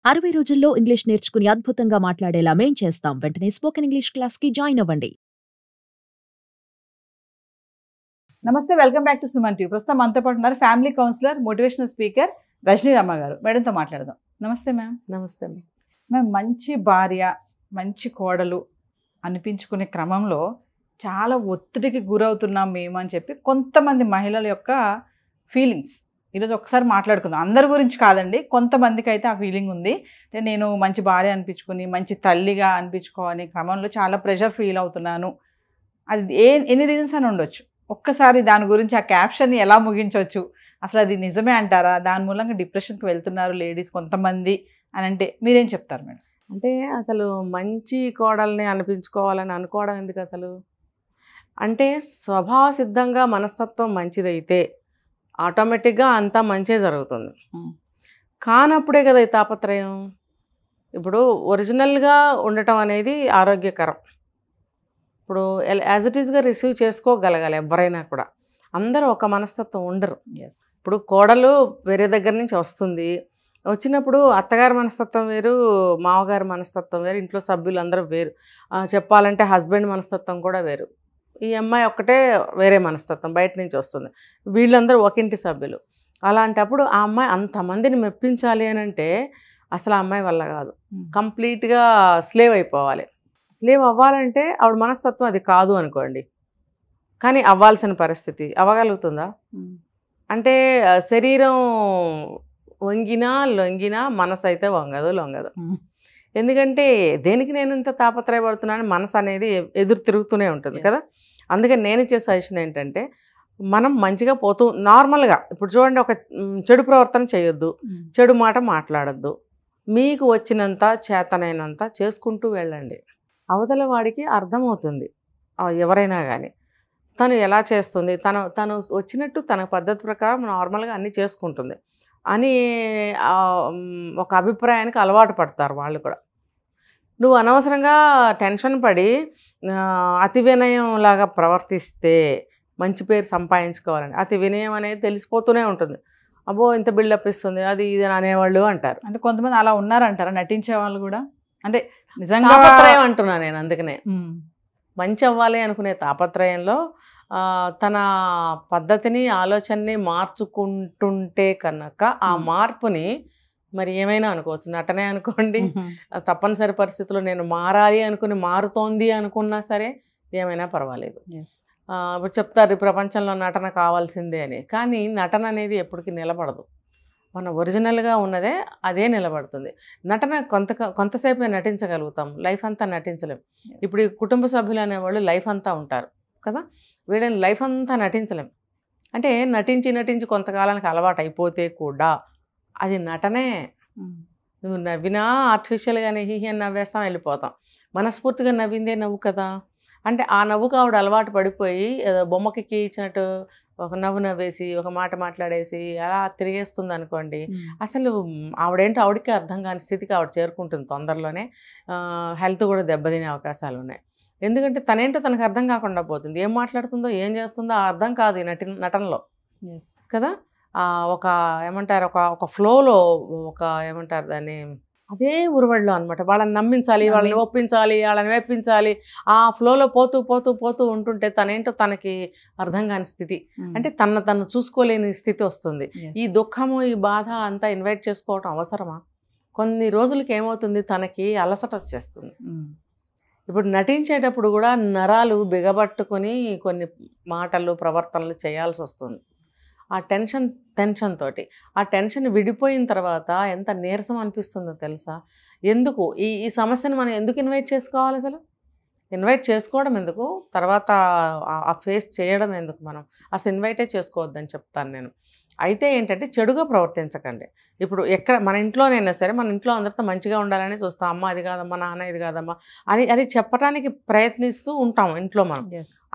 60 రోజుల్లో ఇంగ్లీష్ నేర్చుకుని అద్భుతంగా మాట్లాడేలా మేం చేస్తాం. వెంటనే స్పోకెన్ ఇంగ్లీష్ క్లాస్‌కి జాయిన్ అవ్వండి. నమస్తే, welcome back to Suman TV. ప్రస్తుతం మనతో పాటు ఉన్నారు family counsellor, motivational speaker Rajani Ramma గారు. మేడంతో మాట్లాడదాం. నమస్తే మ్యామ్. నమస్తే మ్యామ్, మంచి భార్య, మంచి కోడలు అనిపించుకునే క్రమంలో చాలా ఒత్తిడికి గురవుతున్నాం మేము అని చెప్పి కొంతమంది మహిళల యొక్క ఫీలింగ్స్ ఈరోజు ఒకసారి మాట్లాడుకుందాం. అందరి గురించి కాదండి, కొంతమందికి అయితే ఆ ఫీలింగ్ ఉంది. అంటే నేను మంచి భార్య అనిపించుకుని మంచి తల్లిగా అనిపించుకోని క్రమంలో చాలా ప్రెషర్ ఫీల్ అవుతున్నాను. అది ఎన్ని రీజన్స్ అని ఉండొచ్చు. ఒక్కసారి దాని గురించి ఆ క్యాప్షన్ని ఎలా ముగించవచ్చు, అసలు అది నిజమే అంటారా, దాని మూలంగా డిప్రెషన్కి వెళ్తున్నారు లేడీస్ కొంతమంది అని అంటే మీరేం చెప్తారు మేడం? అంటే అసలు మంచి కోడల్ని అనిపించుకోవాలని అనుకోవడం ఎందుకు అసలు? అంటే స్వభావ సిద్ధంగా మనస్తత్వం మంచిదైతే ఆటోమేటిక్గా అంతా మంచే జరుగుతుంది. కానప్పుడే కదా ఈ తాపత్రయం. ఇప్పుడు ఒరిజినల్గా ఉండటం అనేది ఆరోగ్యకరం. ఇప్పుడు యాజ్ ఇట్ ఈస్గా రిసీవ్ చేసుకోగలగాలి ఎవరైనా కూడా. అందరూ ఒక మనస్తత్వం ఉండరు. ఇప్పుడు కోడలు వేరే దగ్గర నుంచి వస్తుంది, వచ్చినప్పుడు అత్తగారి మనస్తత్వం వేరు, మామగారి మనస్తత్వం వేరు, ఇంట్లో సభ్యులు అందరూ వేరు. చెప్పాలంటే హస్బెండ్ మనస్తత్వం కూడా వేరు. ఈ అమ్మాయి ఒక్కటే వేరే మనస్తత్వం, బయట నుంచి వస్తుంది, వీళ్ళందరూ ఒకింటి సభ్యులు. అలాంటప్పుడు ఆ అమ్మాయి అంతమందిని మెప్పించాలి అని అంటే అసలు ఆ అమ్మాయి వల్ల కాదు. కంప్లీట్గా స్లేవ్ అయిపోవాలి. స్లేవ్ అవ్వాలంటే ఆవిడ మనస్తత్వం అది కాదు అనుకోండి, కానీ అవ్వాల్సిన పరిస్థితి అవ్వగలుగుతుందా? అంటే శరీరం వంగినా లొంగినా మనసు అయితే లొంగదు. ఎందుకంటే దేనికి నేను ఇంత తాపత్రయపడుతున్నాను, మనసు అనేది ఎదురు తిరుగుతూనే ఉంటుంది కదా. అందుకని నేను ఇచ్చే సజెషన్ ఏంటంటే, మనం మంచిగా పోతూ నార్మల్గా, ఇప్పుడు చూడండి, ఒక చెడు ప్రవర్తన చేయొద్దు, చెడు మాట మాట్లాడద్దు, మీకు వచ్చినంత చేతనైనంత చేసుకుంటూ వెళ్ళండి. అవతల వాడికి అర్థమవుతుంది, ఎవరైనా కానీ తను ఎలా చేస్తుంది, తను వచ్చినట్టు తన పద్ధతి ప్రకారం నార్మల్గా అన్నీ చేసుకుంటుంది అని ఒక అభిప్రాయానికి అలవాటు పడతారు వాళ్ళు కూడా. నువ్వు అనవసరంగా టెన్షన్ పడి అతి వినయం లాగా ప్రవర్తిస్తే మంచి పేరు సంపాదించుకోవాలని, అతి వినయం అనేది తెలిసిపోతూనే ఉంటుంది. అబ్బో ఇంత బిల్డప్ ఇస్తుంది అది ఇది అనేవాళ్ళు అంటారు. అంటే కొంతమంది అలా ఉన్నారంటారా, నటించే వాళ్ళు కూడా? అంటే నిజంగా తాపత్రయం అంటున్నా నేను. అందుకనే మంచి అవ్వాలి అనుకునే తాపత్రయంలో తన పద్ధతిని ఆలోచనని మార్చుకుంటుంటే కనుక ఆ మార్పుని మరి ఏమైనా అనుకోవచ్చు, నటనే అనుకోండి, తప్పనిసరి పరిస్థితుల్లో నేను మారాలి అనుకుని మారుతోంది అనుకున్నా సరే ఏమైనా పర్వాలేదు. ఇప్పుడు చెప్తారు ఈ ప్రపంచంలో నటన కావాల్సిందే అని, కానీ నటన అనేది ఎప్పటికీ నిలబడదు. మన ఒరిజినల్గా ఉన్నదే అదే నిలబడుతుంది. నటన కొంతసేపే నటించగలుగుతాం, లైఫ్ అంతా నటించలేం. ఇప్పుడు ఈ కుటుంబ సభ్యులు అనేవాళ్ళు లైఫ్ అంతా ఉంటారు కదా, వీళ్ళని లైఫ్ అంతా నటించలేం. అంటే నటించి కొంతకాలానికి అలవాటు అయిపోతే కూడా అది నటనే. నువ్వు నవ్వినా ఆర్టిఫిషియల్గానే హీహి అని నవ్వేస్తాం, వెళ్ళిపోతాం. మనస్ఫూర్తిగా నవ్విందే నవ్వు కదా. అంటే ఆ నవ్వుకు ఆవిడ అలవాటు పడిపోయి బొమ్మకి ఇచ్చినట్టు ఒక నవ్వు నవ్వేసి ఒక మాట మాట్లాడేసి అలా తిరిగేస్తుంది అనుకోండి, అసలు ఆవిడేంటో ఆవిడకి అర్థం కాని స్థితికి ఆవిడ చేరుకుంటుంది తొందరలోనే. హెల్త్ కూడా దెబ్బతినే అవకాశాలు ఉన్నాయి. ఎందుకంటే తనేంటో తనకు అర్థం కాకుండా పోతుంది, ఏం మాట్లాడుతుందో ఏం చేస్తుందో అర్థం కాదు ఈ నటనలో కదా. ఒక ఏమంటారు, ఒక ఫ్లోలో, ఒక ఏమంటారు దాన్ని, అదే ఉరువడిలో అనమాట. వాళ్ళని నమ్మించాలి, వాళ్ళని ఒప్పించాలి, వాళ్ళని మెప్పించాలి. ఆ ఫ్లోలో పోతూ ఉంటుంటే తనేంటో తనకి అర్థం కాని స్థితి, అంటే తను చూసుకోలేని స్థితి వస్తుంది. ఈ దుఃఖము, ఈ బాధ అంతా ఇన్వైట్ చేసుకోవటం అవసరమా? కొన్ని రోజులకి ఏమవుతుంది, తనకి అలసట వచ్చేస్తుంది. ఇప్పుడు నటించేటప్పుడు కూడా నరాలు బిగబట్టుకొని కొన్ని మాటలు ప్రవర్తనలు చేయాల్సి వస్తుంది. ఆ టెన్షన్ తోటి, ఆ టెన్షన్ విడిపోయిన తర్వాత ఎంత నీరసం అనిపిస్తుందో తెలుసా. ఎందుకు ఈ సమస్యను మనం ఎందుకు ఇన్వైట్ చేసుకోవాలి? అసలు ఇన్వైట్ చేసుకోవడం ఎందుకు, తర్వాత ఆ ఫేస్ చేయడం ఎందుకు? మనం అసలు ఇన్వైటే చేసుకోవద్దని చెప్తాను నేను. అయితే ఏంటంటే చెడుగా ప్రవర్తించకండి. ఇప్పుడు ఎక్కడ మన ఇంట్లోనైనా సరే, మన ఇంట్లో అందరితో మంచిగా ఉండాలని చూస్తాం. అమ్మ అది కాదమ్మా, నాన్న ఇది కాదమ్మా అని చెప్పడానికి ప్రయత్నిస్తూ ఉంటాం ఇంట్లో మనం.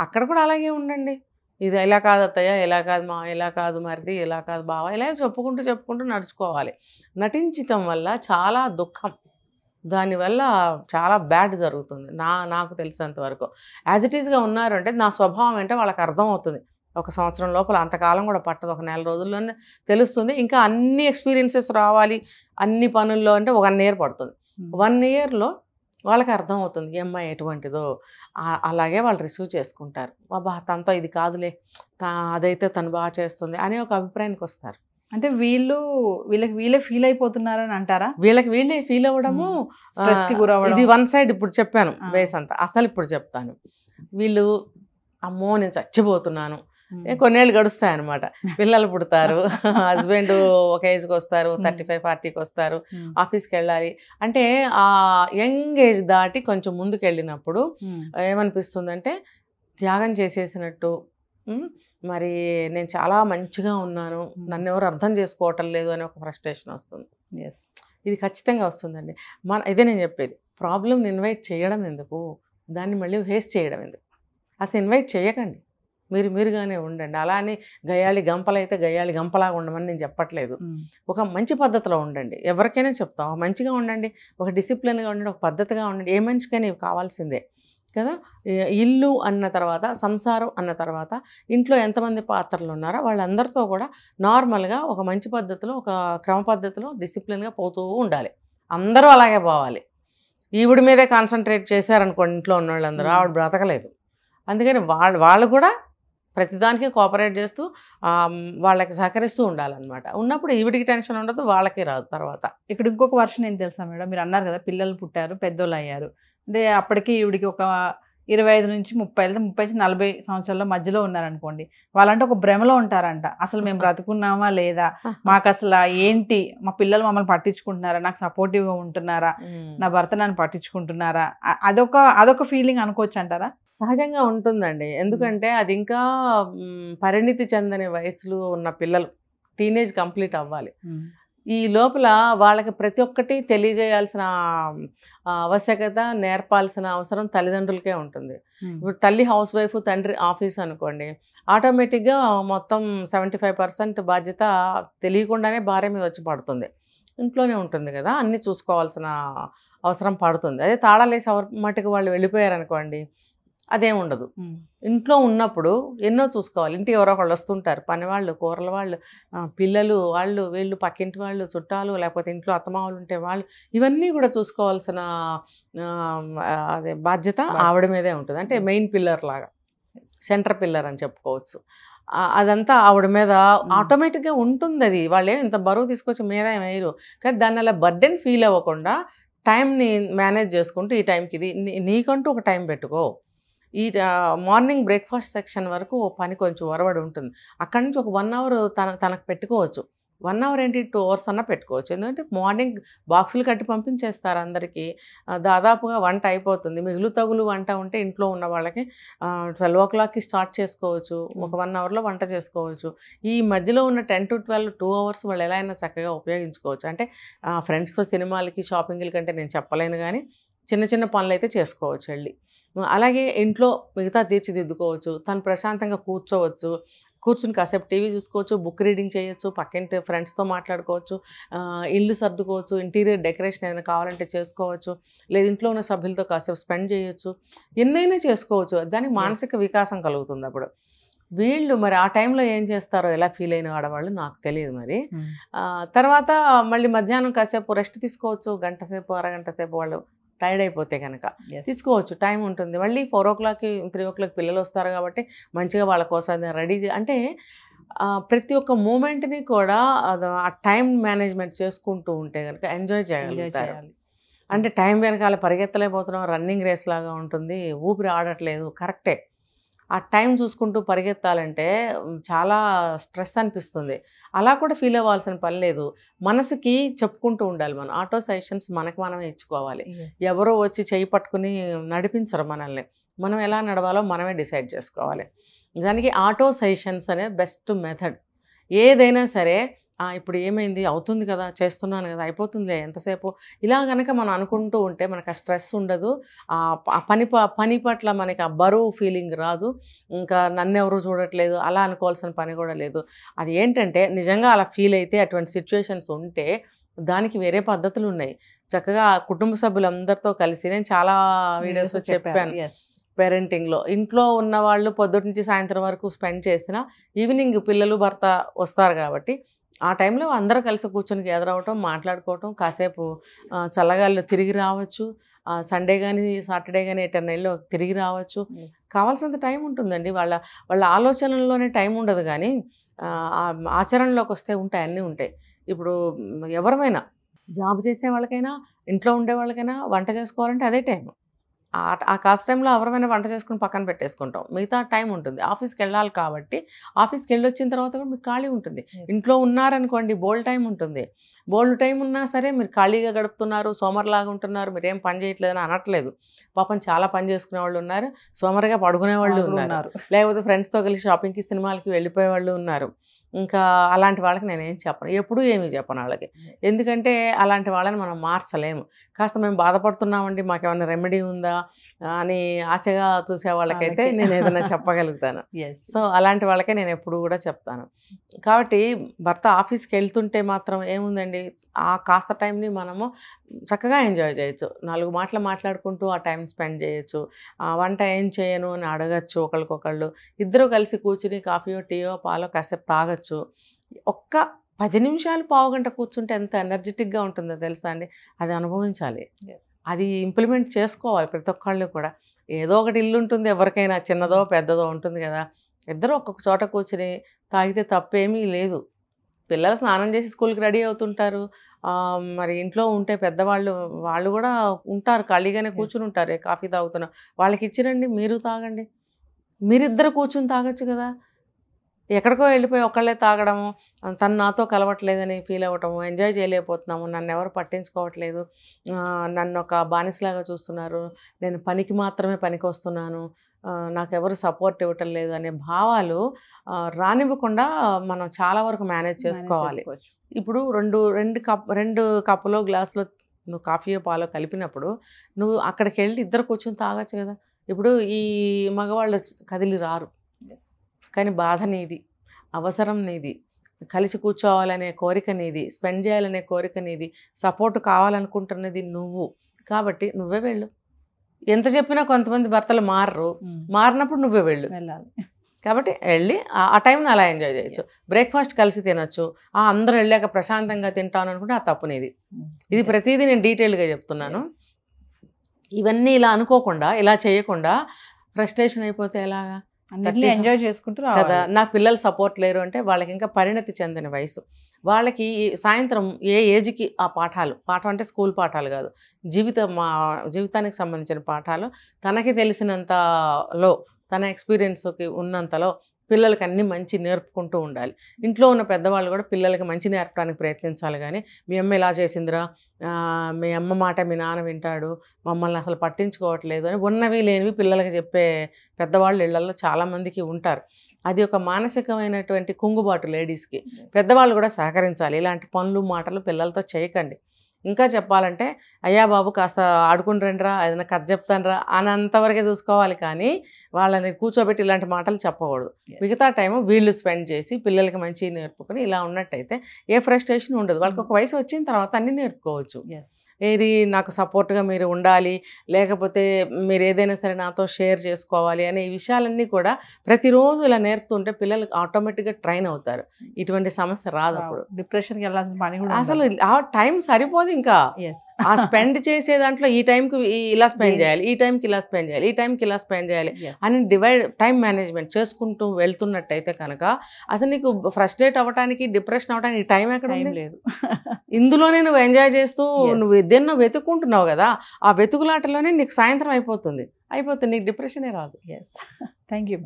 అక్కడ కూడా అలాగే ఉండండి. ఇది ఇలా కాదు అత్తయ్య, ఇలా కాదు మా, ఇలా కాదు మరిది, ఇలా కాదు బావ, ఇలా చెప్పుకుంటూ నడుచుకోవాలి. నటించటం వల్ల చాలా దుఃఖం, దానివల్ల చాలా బ్యాడ్ జరుగుతుంది నాకు తెలిసినంత వరకు. యాజ్ ఇట్ ఈస్గా ఉన్నారు అంటే నా స్వభావం అంటే వాళ్ళకి అర్థమవుతుంది. 1 సంవత్సరం లోపల, అంతకాలం కూడా పట్టదు, 1 నెల రోజుల్లోనే తెలుస్తుంది. ఇంకా అన్ని ఎక్స్పీరియన్సెస్ రావాలి అన్ని పనుల్లో అంటే 1 ఇయర్ పడుతుంది. 1 ఇయర్లో వాళ్ళకి అర్థమవుతుంది ఈ అమ్మాయి ఎటువంటిదో. అలాగే వాళ్ళు రిసీవ్ చేసుకుంటారు. బాబా తనతో ఇది కాదులే, అదైతే తను బాగా చేస్తుంది అనే ఒక అభిప్రాయానికి వస్తారు. అంటే వీళ్ళకి వీళ్ళే ఫీల్ అయిపోతున్నారని అంటారా? వీళ్ళకి వీళ్ళే ఫీల్ అవ్వడము, స్ట్రెస్కి గురవ్వడం. ఇది 1 సైడ్. ఇప్పుడు చెప్పాను బేస్ అంతా. అసలు ఇప్పుడు చెప్తాను. వీళ్ళు అమ్మో నేను చచ్చిపోతున్నాను, కొన్నేళ్ళు గడుస్తాయి అనమాట. పిల్లలు పుడతారు, హస్బెండ్ ఒక ఏజ్కి వస్తారు, 35-40కి వస్తారు, ఆఫీస్కి వెళ్ళాలి అంటే ఆ యంగ్ ఏజ్ దాటి కొంచెం ముందుకు వెళ్ళినప్పుడు ఏమనిపిస్తుందంటే త్యాగం చేసేసినట్టు, మరి నేను చాలా మంచిగా ఉన్నాను, నన్ను ఎవరు అర్థం చేసుకోవటం లేదు అనే ఒక ఫ్రస్ట్రేషన్ వస్తుంది. ఇది ఖచ్చితంగా వస్తుందండి. ఇదే నేను చెప్పేది, ప్రాబ్లమ్ని ఇన్వైట్ చేయడం ఎందుకు, దాన్ని మళ్ళీ ఫేస్ చేయడం ఎందుకు? అసలు ఇన్వైట్ చేయకండి, మీరుగానే ఉండండి. అలా అని గయ్యాళి గంపలైతే గయ్యాళి గంపలాగా ఉండమని నేను చెప్పట్లేదు. ఒక మంచి పద్ధతిలో ఉండండి. ఎవరికైనా చెప్తాం మంచిగా ఉండండి, ఒక డిసిప్లిన్గా ఉండండి, ఒక పద్ధతిగా ఉండండి. ఏ మనిషికైనా ఇవి కావాల్సిందే కదా. ఇల్లు అన్న తర్వాత, సంసారం అన్న తర్వాత, ఇంట్లో ఎంతమంది పాత్రలు ఉన్నారో వాళ్ళందరితో కూడా నార్మల్గా ఒక మంచి పద్ధతిలో, ఒక క్రమ పద్ధతిలో డిసిప్లిన్గా పోతూ ఉండాలి. అందరూ అలాగే పోవాలి. ఈవిడి మీదే కాన్సన్ట్రేట్ చేశారనుకోండి ఇంట్లో ఉన్న వాళ్ళందరూ, ఆవిడ బ్రతకలేదు. అందుకని వాళ్ళు కూడా ప్రతిదానికి కోఆపరేట్ చేస్తూ వాళ్ళకి సహకరిస్తూ ఉండాలన్నమాట. ఉన్నప్పుడు ఈవిడికి టెన్షన్ ఉండదు, వాళ్ళకి రాదు. తర్వాత ఇక్కడ ఇంకొక వర్షన్ ఏం తెలుసా మేడం, మీరు అన్నారు కదా పిల్లలు పుట్టారు, పెద్దోళ్ళు అయ్యారు అంటే అప్పటికి ఈవిడికి ఒక 25 నుంచి 30, 30 నుంచి 40 సంవత్సరాల మధ్యలో ఉన్నారనుకోండి. వాళ్ళంటే ఒక భ్రమలో ఉంటారంట, అసలు మేము బ్రతుకున్నామా లేదా, మాకు అసలు ఏంటి, మా పిల్లలు మమ్మల్ని పట్టించుకుంటున్నారా, నాకు సపోర్టివ్గా ఉంటున్నారా, నా భర్త నన్ను పట్టించుకుంటున్నారా, అదొక ఫీలింగ్ అనుకోవచ్చు అంటారా? సహజంగా ఉంటుందండి. ఎందుకంటే అది ఇంకా పరిణితి చెందని వయసులో ఉన్న పిల్లలు, టీనేజ్ కంప్లీట్ అవ్వాలి. ఈ లోపల వాళ్ళకి ప్రతి ఒక్కటి తెలియజేయాల్సిన ఆవశ్యకత, నేర్పాల్సిన అవసరం తల్లిదండ్రులకే ఉంటుంది. ఇప్పుడు తల్లి హౌస్ వైఫ్, తండ్రి ఆఫీస్ అనుకోండి, ఆటోమేటిక్గా మొత్తం 75% బాధ్యత తెలియకుండానే భార్య మీద వచ్చి పడుతుంది. ఇంట్లోనే ఉంటుంది కదా, అన్నీ చూసుకోవాల్సిన అవసరం పడుతుంది. అదే తాళాలేసి మట్టుకు వాళ్ళు వెళ్ళిపోయారనుకోండి, అదేం ఉండదు. ఇంట్లో ఉన్నప్పుడు ఎన్నో చూసుకోవాలి. ఇంటికి ఎవరో ఒకళ్ళు వస్తుంటారు, పనివాళ్ళు, కూరల వాళ్ళు, పిల్లలు, వాళ్ళు వీళ్ళు, పక్కింటి వాళ్ళు, చుట్టాలు, లేకపోతే ఇంట్లో అత్తమామలు ఉంటే వాళ్ళు, ఇవన్నీ కూడా చూసుకోవాల్సిన అదే బాధ్యత ఆవిడ మీదే ఉంటుంది. అంటే మెయిన్ పిల్లర్ లాగా, సెంటర్ పిల్లర్ అని చెప్పుకోవచ్చు. అదంతా ఆవిడ మీద ఆటోమేటిక్గా ఉంటుంది. అది వాళ్ళే ఇంత బరువు తీసుకొచ్చి మీద వేయరు, కానీ దాన్ని అలా బర్డెన్ ఫీల్ అవ్వకుండా టైంని మేనేజ్ చేసుకుంటూ, ఈ టైంకి ఇది నీకంటూ ఒక టైం పెట్టుకో. ఈ మార్నింగ్ బ్రేక్ఫాస్ట్ సెక్షన్ వరకు పని కొంచెం ఒరవడి ఉంటుంది. అక్కడి నుంచి ఒక 1 అవర్ తనకు పెట్టుకోవచ్చు. 1 అవర్ ఏంటి, 2 అవర్స్ అన్నా పెట్టుకోవచ్చు. ఎందుకంటే మార్నింగ్ బాక్సులు కట్టి పంపించేస్తారు అందరికీ, దాదాపుగా వంట అయిపోతుంది. మిగులు తగులు వంట ఉంటే ఇంట్లో ఉన్న వాళ్ళకి 12 o'clockకి స్టార్ట్ చేసుకోవచ్చు, ఒక 1 అవర్లో వంట చేసుకోవచ్చు. ఈ మధ్యలో ఉన్న 10 to 12 2 అవర్స్ వాళ్ళు ఎలా అయినా చక్కగా ఉపయోగించుకోవచ్చు. అంటే ఫ్రెండ్స్తో సినిమాలకి, షాపింగ్ల కంటే నేను చెప్పలేను, కానీ చిన్న చిన్న పనులు అయితే చేసుకోవచ్చు వెళ్ళి. అలాగే ఇంట్లో మిగతా తీర్చిదిద్దుకోవచ్చు. తను ప్రశాంతంగా కూర్చుని కాసేపు టీవీ చూసుకోవచ్చు, బుక్ రీడింగ్ చేయొచ్చు, పక్కింటి ఫ్రెండ్స్తో మాట్లాడుకోవచ్చు, ఇల్లు సర్దుకోవచ్చు, ఇంటీరియర్ డెకరేషన్ ఏదైనా కావాలంటే చేసుకోవచ్చు, లేదు ఇంట్లో ఉన్న సభ్యులతో కాసేపు స్పెండ్ చేయొచ్చు, ఎన్నైనా చేసుకోవచ్చు. దానికి మానసిక వికాసం కలుగుతుంది. అప్పుడు వీళ్ళు మరి ఆ టైంలో ఏం చేస్తారో, ఎలా ఫీల్ అయిన ఆడవాళ్ళు నాకు తెలియదు. మరి తర్వాత మళ్ళీ మధ్యాహ్నం కాసేపు రెస్ట్ తీసుకోవచ్చు, గంట సేపు, అరగంట సేపు వాళ్ళు టైర్డ్ అయిపోతే కనుక తీసుకోవచ్చు, టైం ఉంటుంది. మళ్ళీ 4 o'clockకి 3 o'clock పిల్లలు వస్తారు కాబట్టి మంచిగా వాళ్ళ కోసం రెడీ అంటే ప్రతి ఒక్క మూమెంట్ని కూడా ఆ టైం మేనేజ్మెంట్ చేసుకుంటూ ఉంటే కనుక ఎంజాయ్ చేయగలుగుతారు. అంటే టైం వెనకాల పరిగెత్తలేకపోతున్నాం, రన్నింగ్ రేస్ లాగా ఉంటుంది, ఊపిరి ఆడట్లేదు, కరెక్టే. ఆ టైం చూసుకుంటూ పరిగెత్తాలంటే చాలా స్ట్రెస్ అనిపిస్తుంది. అలా కూడా ఫీల్ అవ్వాల్సిన పని లేదు. మనసుకి చెప్పుకుంటూ ఉండాలి. మనం ఆటో సజెషన్స్ మనమే ఇచ్చుకోవాలి. ఎవరో వచ్చి చేయి పట్టుకుని నడిపించరు మనల్ని. మనం ఎలా నడవాలో మనమే డిసైడ్ చేసుకోవాలి. దానికి ఆటో సజెషన్స్ అనే బెస్ట్ మెథడ్. ఏదైనా సరే ఇప్పుడు ఏమైంది, అవుతుంది కదా, చేస్తున్నాను కదా, అయిపోతుందిలే ఎంతసేపు, ఇలా కనుక మనం అనుకుంటూ ఉంటే మనకు ఆ స్ట్రెస్ ఉండదు. పని పట్ల మనకి ఆ బరువు ఫీలింగ్ రాదు. ఇంకా నన్నెవరు చూడట్లేదు అలా అనుకోవాల్సిన పని కూడా లేదు. అది ఏంటంటే నిజంగా అలా ఫీల్ అయితే, అటువంటి సిచ్యువేషన్స్ ఉంటే దానికి వేరే పద్ధతులు ఉన్నాయి. చక్కగా కుటుంబ సభ్యులందరితో కలిసి, నేను చాలా వీడియోస్లో చెప్పాను, పేరెంటింగ్లో. ఇంట్లో ఉన్న వాళ్ళు పొద్దుటి నుంచి సాయంత్రం వరకు స్పెండ్ చేసిన ఈవినింగ్ పిల్లలు భర్త వస్తారు కాబట్టి ఆ టైంలో అందరూ కలిసి కూర్చొని గ్యాదర్ అవ్వటం, మాట్లాడుకోవటం, కాసేపు చల్లగాల్లో తిరిగి రావచ్చు. సండే కానీ సాటర్డే కానీ ఎటర్నైల్లో తిరిగి రావచ్చు. కావాల్సినంత టైం ఉంటుందండి. వాళ్ళ ఆలోచనల్లోనే టైం ఉండదు, కానీ ఆచరణలోకి వస్తే ఉంటాయి, అన్నీ ఉంటాయి. ఇప్పుడు ఎవరమైనా జాబ్ చేసే వాళ్ళకైనా ఇంట్లో ఉండే వాళ్ళకైనా వంట చేసుకోవాలంటే అదే టైం. ఆ కాస్ట్ టైంలో ఎవరైనా వంట చేసుకుని పక్కన పెట్టేసుకుంటాం, మిగతా టైం ఉంటుంది. ఆఫీస్కి వెళ్ళాలి కాబట్టి ఆఫీస్కి వెళ్ళి వచ్చిన తర్వాత కూడా మీకు ఖాళీ ఉంటుంది. ఇంట్లో ఉన్నారనుకోండి బోల్డ్ టైం ఉంటుంది. బోల్డ్ టైం ఉన్నా సరే మీరు ఖాళీగా గడుపుతున్నారు, సోమరిలాగా ఉంటున్నారు, మీరు ఏం పని చేయట్లేదని అనట్లేదు. పాపం చాలా పని చేసుకునే వాళ్ళు ఉన్నారు, సోమరిగా పడుకునే వాళ్ళు ఉన్నారు, లేకపోతే ఫ్రెండ్స్తో కలిసి షాపింగ్కి సినిమాలకి వెళ్ళిపోయే వాళ్ళు ఉన్నారు. ఇంకా అలాంటి వాళ్ళకి నేనేం చెప్పను, ఎప్పుడూ ఏమీ చెప్పను వాళ్ళకి. ఎందుకంటే అలాంటి వాళ్ళని మనం మార్చలేము. కాస్త మేము బాధపడుతున్నామండి, మాకేమైనా రెమెడీ ఉందా అని ఆశగా చూసే వాళ్ళకైతే నేను ఏదైనా చెప్పగలుగుతాను. సో అలాంటి వాళ్ళకే నేను ఎప్పుడు కూడా చెప్తాను. కాబట్టి భర్త ఆఫీస్కి వెళ్తుంటే మాత్రం ఏముందండి, ఆ కాస్త టైంని మనము చక్కగా ఎంజాయ్ చేయొచ్చు. 4 మాటలు మాట్లాడుకుంటూ ఆ టైం స్పెండ్ చేయొచ్చు. వంట ఏం చేయను అని అడగచ్చు ఒకరికొకళ్ళు. ఇద్దరు కలిసి కూర్చుని కాఫీయో టీయో పాలో కాసేపు తాగొచ్చు. ఒక్క 10 నిమిషాలు పావుగంట కూర్చుంటే ఎంత ఎనర్జెటిక్గా ఉంటుందో తెలుసా అండి. అది అనుభవించాలి, అది ఇంప్లిమెంట్ చేసుకోవాలి ప్రతి ఒక్కళ్ళు కూడా. ఏదో ఒకటి ఇల్లు ఉంటుంది ఎవరికైనా, చిన్నదో పెద్దదో ఉంటుంది కదా. ఇద్దరు ఒక్కొక్క చోట కూర్చుని తాగితే తప్పేమీ లేదు. పిల్లలు స్నానం చేసి స్కూల్కి రెడీ అవుతుంటారు. మరి ఇంట్లో ఉంటే పెద్దవాళ్ళు వాళ్ళు కూడా ఉంటారు, ఖాళీగానే కూర్చుని ఉంటారు, కాఫీ తాగుతున్నారు, వాళ్ళకి ఇచ్చిరండి, మీరు తాగండి. మీరిద్దరు కూర్చుని తాగొచ్చు కదా. ఎక్కడికో వెళ్ళిపోయి ఒక్కళ్ళే తాగడము, తను నాతో కలవట్లేదని ఫీల్ అవ్వటము, ఎంజాయ్ చేయలేకపోతున్నాము, నన్ను ఎవరు పట్టించుకోవట్లేదు, నన్ను ఒక బానిసలాగా చూస్తున్నారు, నేను పనికి మాత్రమే పనికి వస్తున్నాను, నాకెవరు సపోర్ట్ ఇవ్వటం లేదు అనే భావాలు రానివ్వకుండా మనం చాలా వరకు మేనేజ్ చేసుకోవాలి. ఇప్పుడు రెండు కప్పులో గ్లాసులో నువ్వు కాఫీయో పాలో కలిపినప్పుడు నువ్వు అక్కడికి వెళ్ళి ఇద్దరు కూర్చొని తాగొచ్చు కదా. ఇప్పుడు ఈ మగవాళ్ళు కదిలి రారు, కానీ బాధ నీది, అవసరం నీది, కలిసి కూర్చోవాలనే కోరిక నీది, స్పెండ్ చేయాలనే కోరిక నీది, సపోర్ట్ కావాలనుకుంటున్నది నువ్వు. కాబట్టి నువ్వే వెళ్ళు. ఎంత చెప్పినా కొంతమంది భర్తలు మారినప్పుడు నువ్వే వెళ్ళు. కాబట్టి వెళ్ళి ఆ టైంని అలా ఎంజాయ్ చేయొచ్చు. బ్రేక్ఫాస్ట్ కలిసి తినొచ్చు. అందరూ వెళ్ళాక ప్రశాంతంగా తింటాను అనుకుంటే ఆ తప్పు నీది. ఇది ప్రతిదీ నేను డీటెయిల్గా చెప్తున్నాను. ఇవన్నీ ఇలా అనుకోకుండా, ఇలా చేయకుండా ఫ్రస్ట్రేషన్ అయిపోతే ఎలాగా? ఎంజాయ్ చేసుకుంటూ కదా. నాకు పిల్లలు సపోర్ట్ లేరు అంటే వాళ్ళకి ఇంకా పరిణతి చెందిన వయసు. వాళ్ళకి సాయంత్రం ఏ ఏజ్కి ఆ పాఠం అంటే స్కూల్ పాఠాలు కాదు, జీవితానికి సంబంధించిన పాఠాలు తనకి తెలిసినంతలో, తన ఎక్స్పీరియన్స్కి ఉన్నంతలో పిల్లలకి అన్నీ మంచి నేర్పుకుంటూ ఉండాలి. ఇంట్లో ఉన్న పెద్దవాళ్ళు కూడా పిల్లలకి మంచి నేర్పడానికి ప్రయత్నించాలి. కానీ మీ అమ్మ ఇలా చేసిందిరా, మీ అమ్మ మాట మీ నాన్న వింటాడు, మమ్మల్ని అసలు పట్టించుకోవట్లేదు అని ఉన్నవి లేనివి పిల్లలకి చెప్పే పెద్దవాళ్ళు ఇళ్లలో చాలామందికి ఉంటారు. అది ఒక మానసికమైనటువంటి కుంగుబాటు లేడీస్కి. పెద్దవాళ్ళు కూడా సహకరించాలి. ఇలాంటి పనులు మాటలు పిల్లలతో చేయకండి. ఇంకా చెప్పాలంటే అయ్యా బాబు కాస్త ఆడుకుని రండిరా, ఏదైనా కథ చెప్తానరా అని అంతవరకే చూసుకోవాలి. కానీ వాళ్ళని కూర్చోబెట్టి ఇలాంటి మాటలు చెప్పకూడదు. మిగతా టైము వీళ్ళు స్పెండ్ చేసి పిల్లలకి మంచి నేర్పుకొని ఇలా ఉన్నట్టయితే ఏ ఫ్రస్ట్రేషన్ ఉండదు. వాళ్ళకి ఒక వయసు వచ్చిన తర్వాత అన్నీ నేర్పుకోవచ్చు. ఏది నాకు సపోర్ట్గా మీరు ఉండాలి, లేకపోతే మీరు ఏదైనా సరే నాతో షేర్ చేసుకోవాలి అనే ఈ విషయాలన్నీ కూడా ప్రతిరోజు ఇలా నేర్పుతుంటే పిల్లలు ఆటోమేటిక్గా ట్రైన్ అవుతారు. ఇటువంటి సమస్య రాదు. అప్పుడు డిప్రెషన్కి వెళ్ళాల్సిన పని కూడా అసలు ఆ టైం సరిపోదు. ఇంకా ఆ స్పెండ్ చేసే దాంట్లో ఈ టైంకి ఇలా స్పెండ్ చేయాలి, ఈ టైంకి ఇలా స్పెండ్ చేయాలి, ఈ టైంకి ఇలా స్పెండ్ చేయాలి అని టైం మేనేజ్మెంట్ చేసుకుంటూ వెళ్తున్నట్టయితే కనుక అసలు నీకు ఫ్రస్ట్రేట్ అవ్వడానికి, డిప్రెషన్ అవ్వడానికి టైం ఎక్కడ లేదు. ఇందులోనే నువ్వు ఎంజాయ్ చేస్తూ నువ్వు దేన్నో వెతుక్కుంటున్నావు కదా, ఆ వెతుకులాటలోనే నీకు సాయంత్రం అయిపోతుంది, నీకు డిప్రెషనే రాదు. Thank you.